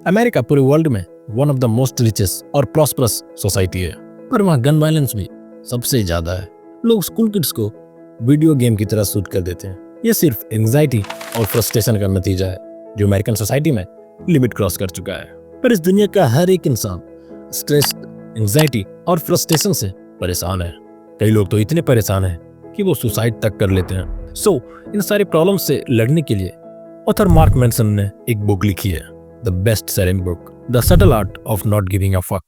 America पूरे world में one of the most richest और प्रॉस्परस सोसाइटी है, पर वहाँ गन वायलेंस भी सबसे ज्यादा है। लोग स्कूल किड्स को वीडियो गेम की तरह शूट कर देते हैं। ये सिर्फ एंजाइटी और फ्रस्ट्रेशन का नतीजा है जो अमेरिकन सोसाइटी में लिमिट क्रॉस कर चुका है। पर इस दुनिया का हर एक इंसान स्ट्रेस, एंजाइटी और फ्रस्ट्रेशन से परेशान है। कई लोग तो इतने परेशान हैं कि वो सुसाइड तक कर लेते हैं। सो इन सारे प्रॉब्लम से लड़ने के लिए ऑथर मार्क मैनसन ने एक बुक लिखी है, the best selling book, the subtle art of not giving a fuck.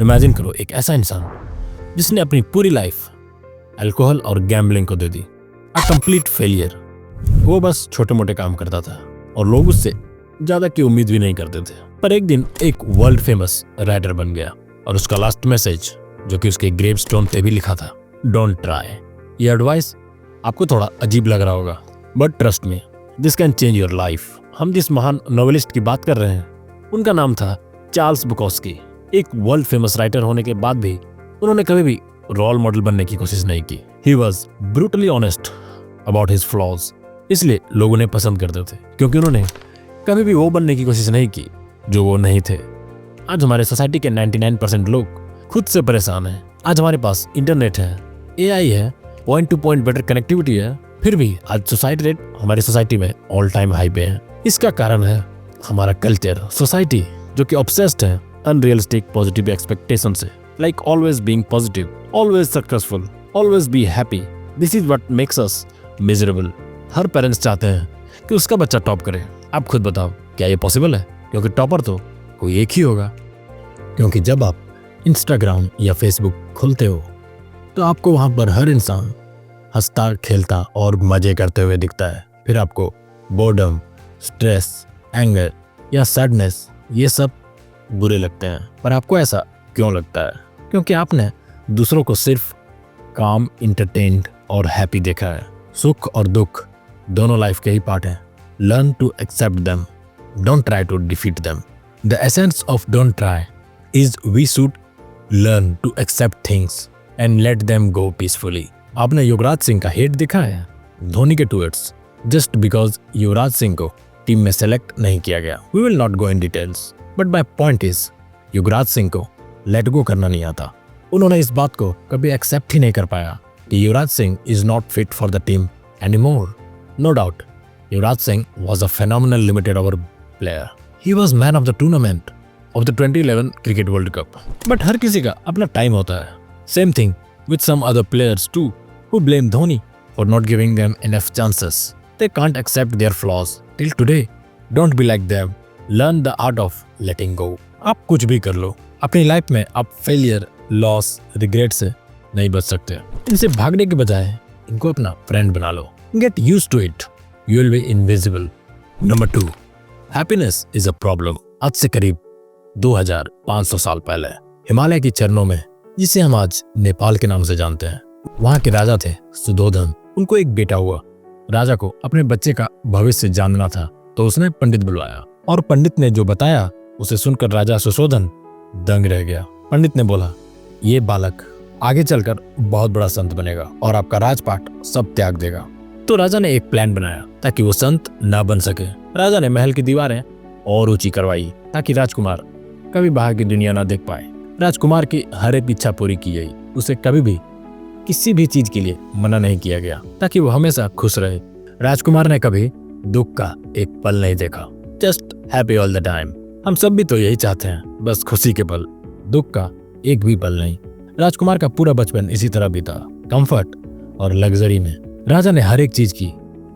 Imagine करो एक ऐसा इंसान जिसने अपनी पूरी लाइफ अल्कोहल और गैम्बलिंग को दे दी, अ कंप्लीट फेलियर। वो बस छोटे मोटे काम करता था और लोग उससे ज्यादा की उम्मीद भी नहीं करते थे। पर एक दिन एक वर्ल्ड फेमस राइटर बन गया और उसका लास्ट मैसेज, जो कि उसके ग्रेव स्टोन पे भी लिखा था, डोंट ट्राई। ये एडवाइस आपको थोड़ा अजीब लग रहा होगा, but trust me, this can change your life. हम जिस महान नॉवेलिस्ट की बात कर रहे हैं उनका नाम था चार्ल्स बुकोस्की। एक वर्ल्ड फेमस राइटर होने के बाद भी उन्होंने कभी भी रोल मॉडल बनने की कोशिश नहीं की। He was brutally honest about his flaws, इसलिए लोग उन्हें पसंद करते थे क्योंकि उन्होंने कभी भी वो बनने की कोशिश नहीं की जो वो नहीं थे। आज हमारे सोसाइटी के 99% लोग खुद से परेशान हैं। आज हमारे पास इंटरनेट है, एआई है, point two point better connectivity है, फिर भी आज सुसाइड रेट हमारी सोसाइटी में ऑल टाइम हाई पे है। इसका कारण है हमारा कल्चर, सोसाइटी जो कि ऑब्सेस्ड है अनरियलिस्टिक पॉजिटिव एक्सपेक्टेशन से, like always being positive, always successful, always be happy. This is what makes us miserable. Her parents चाहते हैं कि उसका बच्चा टॉप करे। आप खुद बताओ, क्या ये पॉसिबल है? क्योंकि टॉपर तो कोई एक ही होगा। क्योंकि जब आप इंस्टाग्राम या फेसबुक खोलते हो तो आपको वहां पर हर इंसान हंसता, खेलता और मजे करते हुए दिखता है। फिर आपको बोर्डम, स्ट्रेस, एंगर या सैडनेस, ये सब बुरे लगते हैं। पर आपको ऐसा क्यों लगता है? क्योंकि आपने दूसरों को सिर्फ काम, इंटरटेन्ड और हैप्पी देखा है। सुख और दुख दोनों लाइफ के ही पार्ट हैं। Learn to accept them, don't try to defeat them. The essence of don't try is we should learn to accept things and let them go peacefully. आपने युवराज सिंह का हेट देखा है? धोनी के tweets, just because Yuvraj Singh को team में select नहीं किया गया। We will not go in details, but my point is Yuvraj Singh को लेट गो करना नहीं आता। उन्होंने इस बात को कभी एक्सेप्ट ही नहीं कर पाया कि Yuvraj Singh is not fit for the team anymore. No doubt, Yuvraj Singh was a phenomenal limited over player. He was man of the tournament of the 2011 Cricket World Cup. But हर किसी का अपना टाइम होता है। Same thing with some other players too, who blame Dhoni for not giving them enough chances. They can't accept their flaws till today. Don't be like them. Learn the art of letting go. आप कुछ भी कर लो, अपनी life में आप failure, loss, regret से नहीं बच सकते। इनसे भागने के बजाय इनको अपना फ्रेंड बना लो। Get used to it. You will be invisible. Number 2, happiness is a problem. आज से करीब 2500 साल पहले हिमालय की चरणों में, जिसे हम आज नेपाल के नाम से जानते हैं, वहाँ के राजा थे सुधोधन। उनको एक बेटा हुआ। राजा को अपने बच्चे का भविष्य जानना था तो उसने पंडित बुलवाया और पंडित ने जो बताया उसे सुनकर राजा सुशोधन दंग रह गया। पंडित ने बोला, ये बालक आगे चलकर बहुत बड़ा संत बनेगा और आपका राजपाट सब त्याग देगा। तो राजा ने एक प्लान बनाया ताकि वो संत ना बन सके। राजा ने महल की दीवारें और ऊंची करवाई ताकि राजकुमार कभी बाहर की दुनिया ना देख पाए। राजकुमार की हर एक इच्छा पूरी की गई। उसे कभी भी किसी भी चीज के लिए मना नहीं किया गया ताकि वो हमेशा खुश रहे। राजकुमार ने कभी दुख का एक पल नहीं देखा। Just happy all the time. हम सब भी तो यही चाहते हैं, बस खुशी के पल, दुख का एक भी पल नहीं। राजकुमार का पूरा बचपन इसी तरह बीता, कंफर्ट और लग्जरी में। राजा ने हर एक चीज की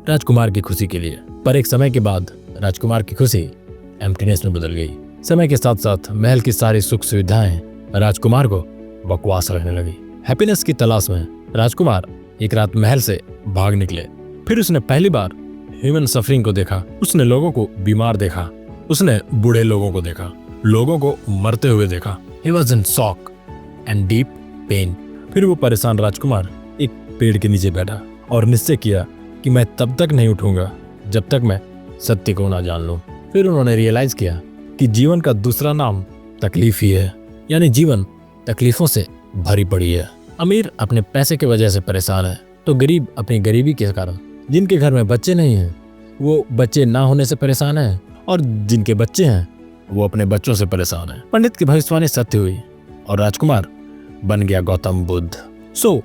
राजकुमार की खुशी के लिए। पर एक समय के बाद राजकुमार की खुशी एम्प्टीनेस में बदल गई। समय के साथ साथ महल की सारी सुख सुविधाएं राजकुमार को बकवास लगने लगी। हैप्पीनेस की तलाश में राजकुमार एक रात महल से भाग निकले। फिर उसने पहली बार ह्यूमन सफरिंग को देखा। उसने लोगों को बीमार देखा, उसने बूढ़े लोगों को देखा, लोगों को मरते हुए देखा। He was in shock and deep pain. फिर वो परेशान राजकुमार एक पेड़ के नीचे बैठा और निश्चय किया कि मैं तब तक नहीं उठूंगा जब तक मैं सत्य को ना जान लूं। फिर उन्होंने रियलाइज किया कि जीवन का दूसरा नाम तकलीफ ही है, यानी जीवन तकलीफों से भरी पड़ी है। अमीर अपने पैसे की वजह से परेशान है तो गरीब अपनी गरीबी के कारण, जिनके घर में बच्चे नहीं हैं वो बच्चे ना होने से परेशान हैं, और जिनके बच्चे हैं वो अपने बच्चों से परेशान है। पंडित की भविष्यवाणी सत्य हुई और राजकुमार बन गया गौतम बुद्ध। सो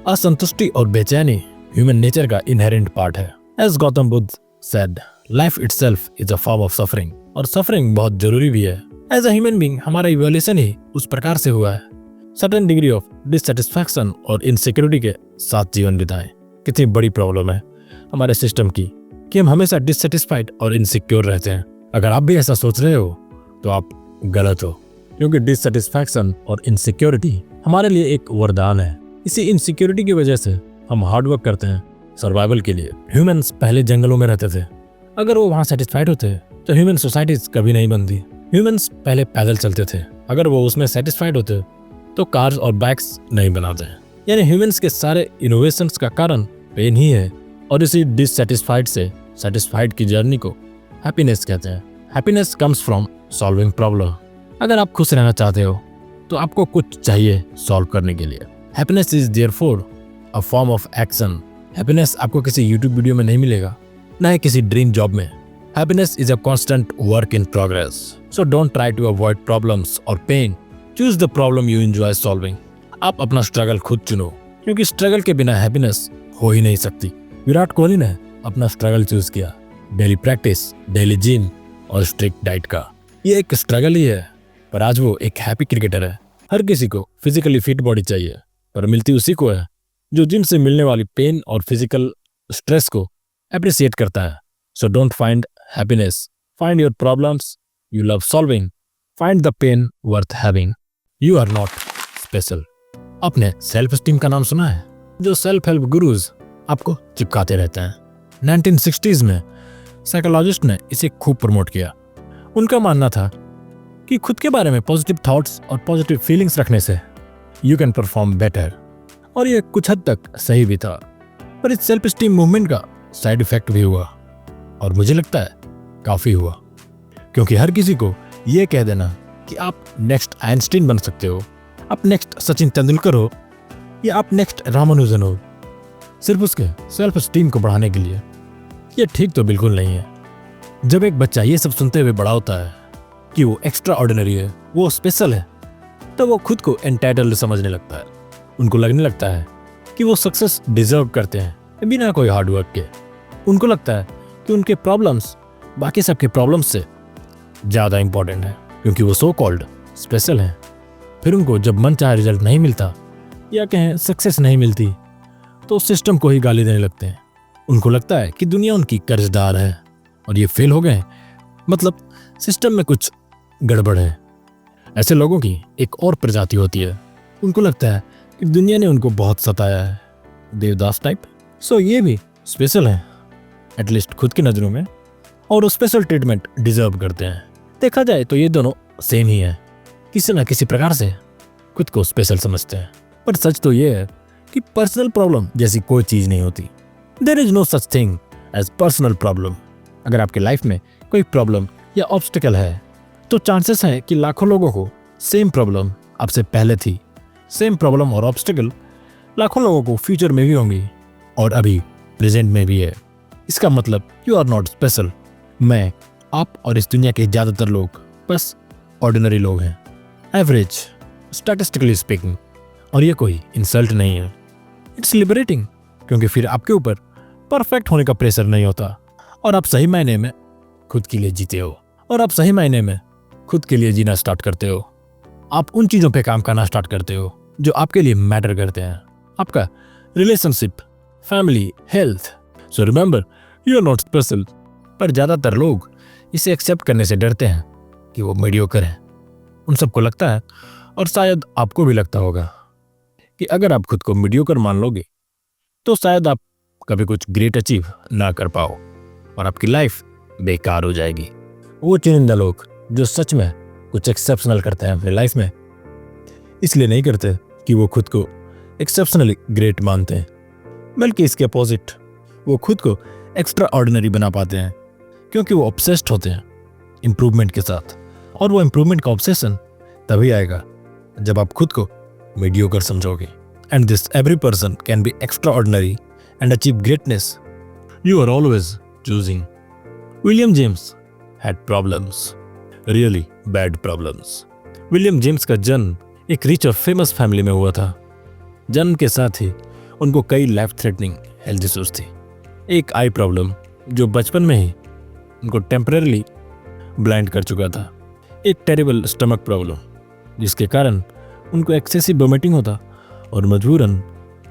असंतुष्टि और बेचैनी ह्यूमन नेचर का इनहेरेंट पार्ट है। As Gautam Buddha said, life itself is a form of suffering, और सफरिंग बहुत जरूरी भी है। एज अ ह्यूमन बीइंग हमारा इवोल्यूशन ही उस प्रकार से हुआ है, सर्टेन डिग्री ऑफ डिससेटिस्फैक्शन और इनसिक्योरिटी के साथ जीवन बिताएं। कितनी बड़ी प्रॉब्लम है हमारे सिस्टम की कि हम हमेशा डिससेटिस्फाइड और इनसिक्योर रहते हैं। अगर आप भी ऐसा सोच रहे हो तो आप गलत हो, क्योंकि डिससेटिस्फैक्शन और इनसिक्योरिटी हमारे लिए एक वरदान है। इसी इनसिक्योरिटी की वजह से हम हार्डवर्क करते हैं सर्वाइवल के लिए। ह्यूमंस पहले जंगलों में रहते थे, अगर वो वहाँ सेटिस्फाइड होते तो ह्यूमन सोसाइटीज कभी नहीं बनती। ह्यूमंस पहले पैदल चलते थे, अगर वो उसमें सेटिस्फाइड होते तो कार्स और बाइक्स नहीं बनाते। यानी ह्यूमंस के सारे इनोवेशंस का कारण पेन ही है, और इसी डिससेटिस्फाइड से सेटिस्फाइड की जर्नी को हैप्पीनेस कहते हैं। Happiness comes from solving problem. अगर आप खुश रहना चाहते हो तो आपको कुछ चाहिए सॉल्व करने के लिए। Happiness is therefore a form of action. Happiness आपको किसी यूट्यूब वीडियो में नहीं मिलेगा, ना ही किसी ड्रीम जॉब में। Happiness is a constant work in progress. So don't try to avoid problems और pain, choose the problem you enjoy solving. आप अपना स्ट्रगल खुद चुनो, क्योंकि स्ट्रगल के बिना हैप्पीनेस हो ही नहीं सकती। विराट कोहली ने अपना स्ट्रगल चूज किया, डेली प्रैक्टिस, डेली जिम और स्ट्रिक्ट डाइट का। ये एक स्ट्रगल ही है, पर आज वो एक हैप्पी क्रिकेटर है। हर किसी को फिजिकली फिट बॉडी चाहिए, पर मिलती उसी को है जो जिम से मिलने वाली पेन और फिजिकल स्ट्रेस को अप्रिशिएट करता है। So don't find happiness, find your problems you love solving, find the pain worth having. You are not special. आपने सेल्फ एस्टीम का नाम सुना है? जो सेल्फ हेल्प गुरुज आपको चिपकाते रहते हैं। 1960s में साइकोलॉजिस्ट ने इसे खूब प्रमोट किया। उनका मानना था कि खुद के बारे में पॉजिटिव थॉट्स और पॉजिटिव फीलिंग्स रखने से यू कैन परफॉर्म बेटर, और ये कुछ हद तक सही भी था। पर इस सेल्फ एस्टीम मूवमेंट का साइड इफेक्ट भी हुआ, और मुझे लगता है काफी हुआ, क्योंकि हर किसी को ये कह देना कि आप नेक्स्ट आइंस्टीन बन सकते हो, आप नेक्स्ट सचिन तेंदुलकर हो, या आप नेक्स्ट रामानुजन हो, सिर्फ उसके सेल्फ एस्टीम को बढ़ाने के लिए, ये ठीक तो बिल्कुल नहीं है। जब एक बच्चा ये सब सुनते हुए बड़ा होता है कि वो एक्स्ट्रा ऑर्डिनरी है, वो स्पेशल है, तो वो खुद को एंटाइटल्ड समझने लगता है। उनको लगने लगता है कि वो सक्सेस डिजर्व करते हैं बिना कोई हार्डवर्क के। उनको लगता है कि उनके प्रॉब्लम्स बाकी सबके प्रॉब्लम्स से ज़्यादा इंपॉर्टेंट है, क्योंकि वो सो कॉल्ड स्पेशल हैं। फिर उनको जब मन चाहे रिजल्ट नहीं मिलता, या कहें सक्सेस नहीं मिलती, तो सिस्टम को ही गाली देने लगते हैं। उनको लगता है कि दुनिया उनकी कर्जदार है, और ये फेल हो गए मतलब सिस्टम में कुछ गड़बड़ है। ऐसे लोगों की एक और प्रजाति होती है, उनको लगता है कि दुनिया ने उनको बहुत सताया है, देवदास टाइप। सो ये भी स्पेशल है, एटलीस्ट खुद की नज़रों में, और वो स्पेशल ट्रीटमेंट डिजर्व करते हैं। देखा जाए तो ये दोनों सेम ही है, किसी न किसी प्रकार से खुद को स्पेशल समझते हैं। पर सच तो ये है कि पर्सनल प्रॉब्लम जैसी कोई चीज़ नहीं होती। There is no such thing as personal problem. अगर आपके लाइफ में कोई प्रॉब्लम या ऑब्स्टिकल है, तो चांसेस हैं कि लाखों लोगों को सेम प्रॉब्लम आपसे पहले थी। सेम प्रॉब्लम और ऑब्स्टिकल लाखों लोगों को फ्यूचर में भी होंगी, और अभी प्रेजेंट में भी है। इसका मतलब यू आर नॉट स्पेशल। मैं, आप और इस दुनिया के ज़्यादातर लोग बस ऑर्डिनरी लोग हैं, एवरेज, स्टैटिस्टिकली स्पीकिंग। और ये कोई इंसल्ट नहीं है, इट्स लिबरेटिंग, क्योंकि फिर आपके ऊपर परफेक्ट होने का प्रेशर नहीं होता, और आप सही मायने में खुद के लिए जीते हो, और आप सही मायने में खुद के लिए जीना स्टार्ट करते हो। आप उन चीज़ों पे काम करना स्टार्ट करते हो जो आपके लिए मैटर करते हैं, आपका relationship, family, health. So remember, you are not special. पर ज़्यादातर लोग इसे एक्सेप्ट करने से डरते हैं कि वो मीडियोकर है। उन सबको लगता है, और शायद आपको भी लगता होगा, कि अगर आप खुद को मीडियोकर मान लोगे तो शायद आप कभी कुछ ग्रेट अचीव ना कर पाओ, और आपकी लाइफ बेकार हो जाएगी। वो चुनिंदा लोग जो सच में कुछ एक्सेप्शनल करते हैं अपनी लाइफ में, इसलिए नहीं करते कि वो खुद को एक्सेप्शनली ग्रेट मानते हैं, बल्कि इसके अपोजिट, वो खुद को एक्स्ट्रा ऑर्डिनरी बना पाते हैं, क्योंकि वो ऑब्सेस्ड होते हैं इम्प्रूवमेंट के साथ। और वो इम्प्रूवमेंट का ऑब्सेशन तभी आएगा जब आप खुद को मीडियोकर समझोगे। And this every person can be extraordinary and achieve greatness. You are always choosing. William James had problems. Really bad problems. विलियम जेम्स का जन्म एक रिच और फेमस फैमिली में हुआ था। जन्म के साथ ही उनको कई लाइफ थ्रेटनिंग हेल्थ इश्यूज थी। एक आई प्रॉब्लम जो बचपन में ही उनको टेम्पररी ब्लाइंड कर चुका था। एक टेरिबल स्टमक प्रॉब्लम जिसके कारण उनको एक्सेसिव वोमिटिंग होता और मजबूरन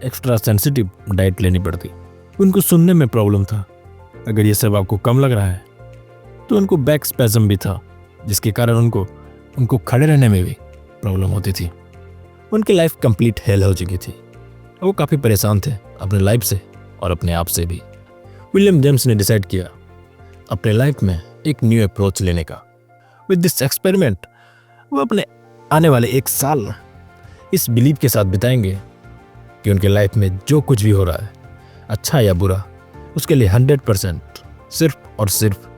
एक्स्ट्रा सेंसिटिव डाइट लेनी पड़ती। उनको सुनने में प्रॉब्लम था। अगर ये सब आपको कम लग रहा है तो उनको बैक स्पैज़म भी था जिसके कारण उनको खड़े रहने में भी प्रॉब्लम होती थी। उनकी लाइफ कंप्लीट हेल हो चुकी थी। वो काफ़ी परेशान थे अपने लाइफ से और अपने आप से भी। विलियम जेम्स ने डिसाइड किया अपने लाइफ में एक न्यू अप्रोच लेने का। विद दिस एक्सपेरिमेंट वो अपने आने वाले 1 साल इस बिलीव के साथ बिताएंगे कि उनके लाइफ में जो कुछ भी हो रहा है, अच्छा या बुरा, उसके लिए 100% सिर्फ और सिर्फ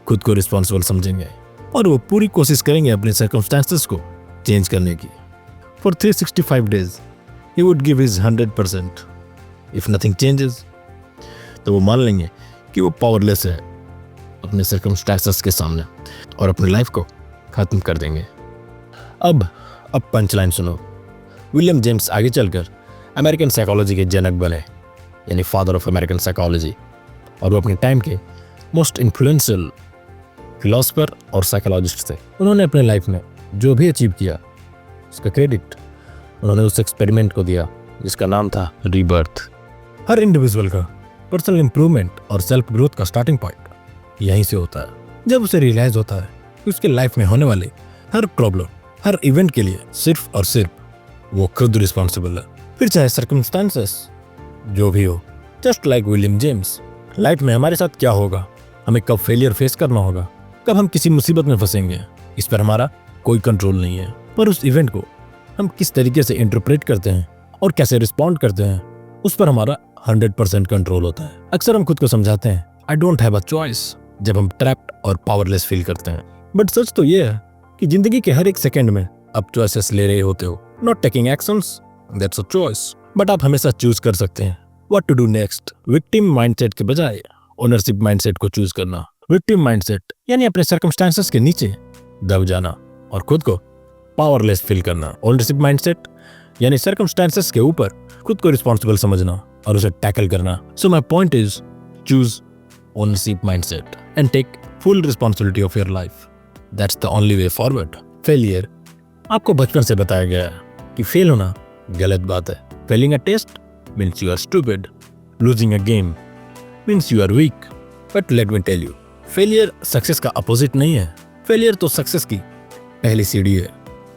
खुद को रिस्पॉन्सिबल समझेंगे और वो पूरी कोशिश करेंगे अपने सर्कमस्टेंसेस को चेंज करने की। For 365 days he would give his 100%. If nothing changes, तो वो मान लेंगे कि वो पावरलेस है अपने सर्कमस्टेंसेस के सामने और अपनी लाइफ को खत्म कर देंगे। अब पंचलाइन सुनो। विलियम जेम्स आगे चलकर अमेरिकन साइकोलॉजी के जनक बने, यानी फादर ऑफ अमेरिकन साइकोलॉजी, और वो अपने टाइम के मोस्ट इन्फ्लुएंशियल फिलोसफर और साइकोलॉजिस्ट थे। उन्होंने अपने लाइफ में जो भी अचीव किया उसका क्रेडिट उन्होंने उस एक्सपेरिमेंट को दिया जिसका नाम था रीबर्थ। हर इंडिविजुअल का पर्सनल इंप्रूवमेंट और सेल्फ ग्रोथ का स्टार्टिंग पॉइंट यहीं से होता है। जब उसे रियलाइज होता है कि उसके लाइफ में होने वाले हर प्रॉब्लम, हर इवेंट के लिए सिर्फ और सिर्फ वो खुद रिस्पॉन्सिबल है, फिर चाहे सर्कमस्टेंसेस जो भी हो। Just like William James, life में हमारे साथ क्या होगा, हमें कब फेलियर फेस करना होगा, कब हम किसी मुसीबत में फंसेंगे, इस पर हमारा कोई कंट्रोल नहीं है। पर उस इवेंट को हम किस तरीके से इंटरप्रेट करते हैं और कैसे रिस्पॉन्ड करते हैं, उस पर हमारा 100% कंट्रोल होता है। अक्सर हम खुद को समझाते हैं I don't have a choice जब हम ट्रैप्ड और पावरलेस फील करते हैं। बट सच तो ये है कि जिंदगी के हर एक सेकंड में आप चॉइसेस ले रहे होते हो। Not taking actions, that's a choice, but आप हमेशा चूज कर सकते हैं what to do next. Victim mindset के बजाय ओनरशिप माइंडसेट को चूज करना। विक्टिम माइंडसेट यानी अपने सर्कमस्टेंसेस के नीचे दब जाना और खुद को पावरलेस फील करना। ओनरशिप माइंडसेट यानी सर्कमस्टेंसेस के ऊपर खुद को रिस्पॉन्सिबल समझना और उसे टैकल करना। So my point is choose ownership mindset and take full responsibility of your life. That's the only way forward. Failure आपको बचपन से बताया गया है कि फेल होना गलत बात है। Failing a test means you are stupid, losing a game means you are weak. But let me tell you, failure success का अपोजिट नहीं है। फेलियर तो सक्सेस की पहली सीढ़ी है।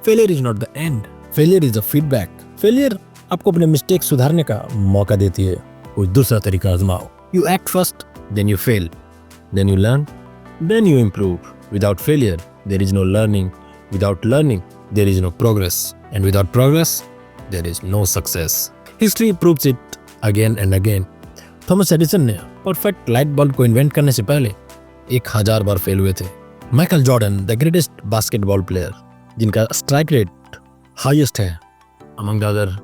Failure is not the end, failure is a feedback. Failure आपको अपने मिस्टेक सुधारने का मौका देती है। कोई दूसरा तरीका आजमाओ। You act first, then you fail, then you learn, then you improve. Without failure there is no learning, without learning there is no progress, and without progress there is no success. History proves it again and again. Thomas Edison ने perfect light bulb को invent करने से पहले 1000 बार fail हुए थे। Michael Jordan, the greatest basketball player, जिनका strike rate highest है among the other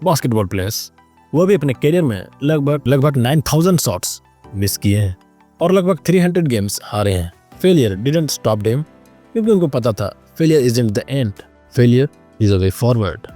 basketball players, वो भी अपने करियर में लगभग 9000 शॉट्स मिस किए हैं और लगभग 300 गेम्स हारे हैं। फेलियर डिडंट स्टॉप देम क्योंकि उनको पता था failure isn't the end, failure is a way forward.